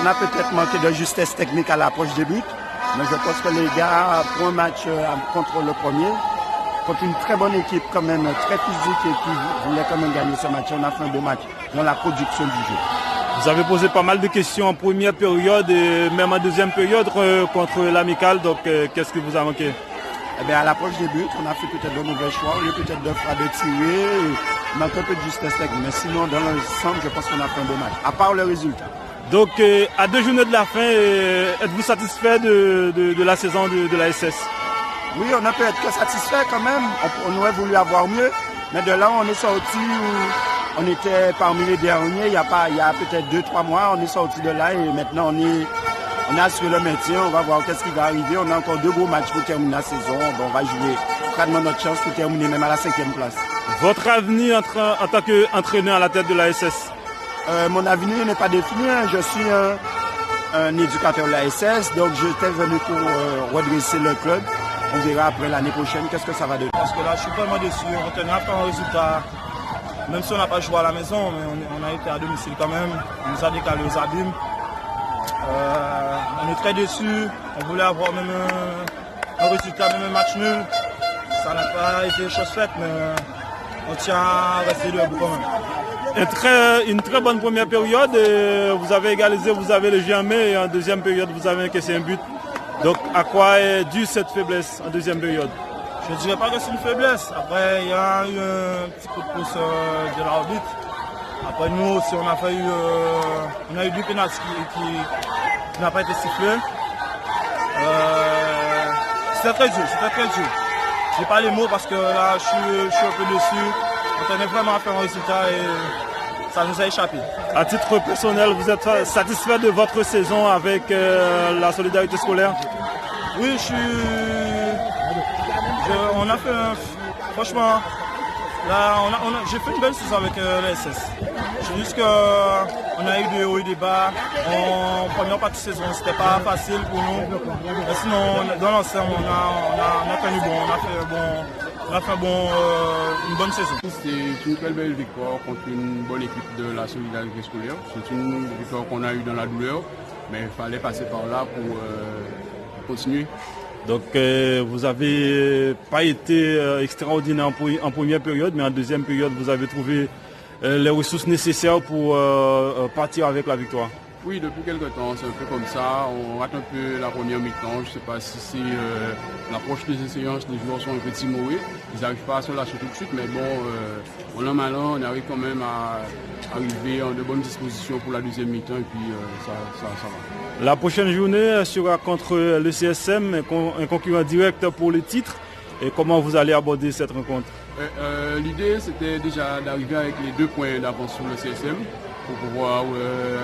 on a peut-être manqué de justesse technique à l'approche des buts. Mais je pense que les gars, pour un match contre le premier, contre une très bonne équipe quand même, très physique et qui voulait quand même gagner ce match, on a fait un beau match dans la production du jeu. Vous avez posé pas mal de questions en première période et même en deuxième période contre l'Amical, donc qu'est-ce que vous a manqué? Eh bien, à l'approche des buts, on a fait peut-être de mauvais choix, au lieu peut-être de faire de tirer, on manque un peu de justesse technique. Mais sinon, dans l'ensemble, je pense qu'on a fait un beau match, à part le résultat. Donc, à 2 journées de la fin, êtes-vous satisfait de la saison de la SS? Oui, on a pu être que satisfait quand même. On aurait voulu avoir mieux, mais de là, on est sorti où on était parmi les derniers. Il y a peut-être 2-3 mois, on est sorti de là et maintenant on a assuré le maintien. On va voir qu'est-ce qui va arriver. On a encore 2 gros matchs pour terminer la saison. Bon, on va jouer pratiquement notre chance pour terminer même à la 5e place. Votre avenir en tant qu'entraîneur à la tête de la SS? Mon avenir n'est pas défini. Je suis un éducateur de la SS, donc j'étais venu pour redresser le club. On verra après l'année prochaine qu'est-ce que ça va donner. Parce que là, je suis vraiment déçu. On tenait à faire un résultat, même si on n'a pas joué à la maison, mais on a été à domicile quand même. On nous a décalé aux abîmes. On est très déçus. On voulait avoir même un résultat, même un match nul. Ça n'a pas été chose faite, mais on tient à rester debout quand même. Une très bonne première période. Vous avez égalisé, vous avez le jeu en main et en deuxième période, vous avez encaissé un but. Donc, à quoi est due cette faiblesse en deuxième période? Je ne dirais pas que c'est une faiblesse. Après, il y a eu un petit coup de pouce de l'arbitre. Après, nous aussi, on a eu du pénal qui n'a pas été sifflé. C'était très dur, c'était très dur. Je n'ai pas les mots parce que là, je suis un peu dessus. On tenait vraiment à faire un résultat et ça nous a échappé. À titre personnel, vous êtes satisfait de votre saison avec la solidarité scolaire? Oui, on a fait franchement, là, j'ai fait une belle saison avec la SS. C'est juste qu'on a eu des hauts et des bas. En première partie de saison, c'était pas facile pour nous. Mais sinon, dans l'ensemble, on a tenu bon, on a fait une bonne saison. C'est une très belle victoire contre une bonne équipe de la solidarité scolaire. C'est une victoire qu'on a eue dans la douleur, mais il fallait passer par là pour continuer. Donc vous n'avez pas été extraordinaire en première période, mais en deuxième période, vous avez trouvé les ressources nécessaires pour partir avec la victoire. Oui, depuis quelques temps, c'est un peu comme ça. On rate un peu la première mi-temps. Je ne sais pas si c'est l'approche des séances, les joueurs sont un peu timorés. Ils n'arrivent pas à se lâcher tout de suite, mais bon, on a malin, on arrive quand même à arriver en de bonnes dispositions pour la deuxième mi-temps et puis ça va. La prochaine journée sera contre le CSM, un concurrent direct pour le titre. Et comment vous allez aborder cette rencontre? L'idée, c'était déjà d'arriver avec les 2 points d'avance sur le CSM pour pouvoir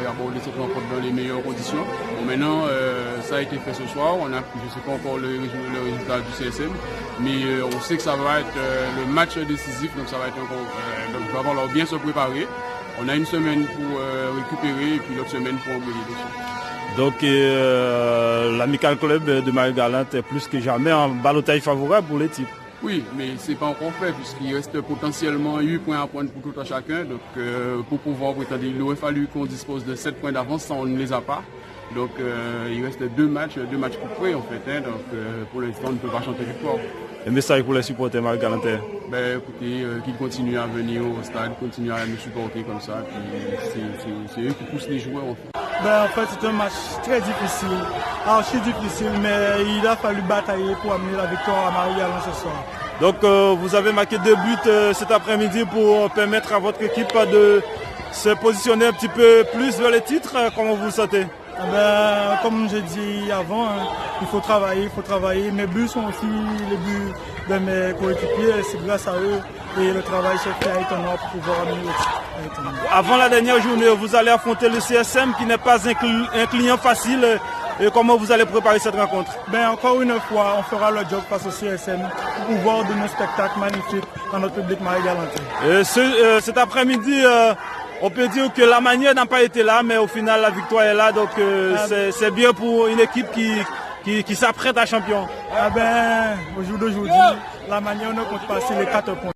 aborder cette rencontre dans les meilleures conditions. Bon, maintenant, ça a été fait ce soir. Je ne sais pas encore le résultat du CSM, mais on sait que ça va être le match décisif, donc ça va être donc il va falloir bien se préparer. On a une semaine pour récupérer et puis l'autre semaine pour envoyer dessus. Donc l'Amical Club de Marie-Galante est plus que jamais en ballottage favorable pour les types. Oui, mais ce n'est pas encore fait puisqu'il reste potentiellement 8 points à prendre pour tout un chacun. Donc pour pouvoir prétendre, il aurait fallu qu'on dispose de 7 points d'avance, ça on ne les a pas. Donc il reste 2 matchs pour près en fait. Hein, donc pour l'instant on ne peut pas chanter victoire. Un message pour les supporters Marie-Galantais? Écoutez, qu'ils continuent à venir au stade, continuent à nous supporter comme ça. Puis c'est eux qui poussent les joueurs en fait. En fait, c'est un match très difficile, archi difficile, mais il a fallu batailler pour amener la victoire à Marie-Galante ce soir. Donc vous avez marqué 2 buts cet après-midi pour permettre à votre équipe de se positionner un petit peu plus vers les titres. Comment vous le sentez? Comme j'ai dit avant, il faut travailler. Mes buts sont aussi les buts de mes coéquipiers, c'est grâce à eux et le travail se fait à étonnant pour pouvoir amener le titre. Avant la dernière journée, vous allez affronter le CSM qui n'est pas un client facile. Et comment vous allez préparer cette rencontre? Encore une fois, on fera le job face au CSM pour pouvoir donner un spectacle magnifique à notre public Marie-Galantais. Cet après-midi, on peut dire que la manière n'a pas été là, mais au final, la victoire est là. Donc c'est bien pour une équipe qui s'apprête à champion. Au jour d'aujourd'hui, la manière ne compte pas, c'est les 4 points.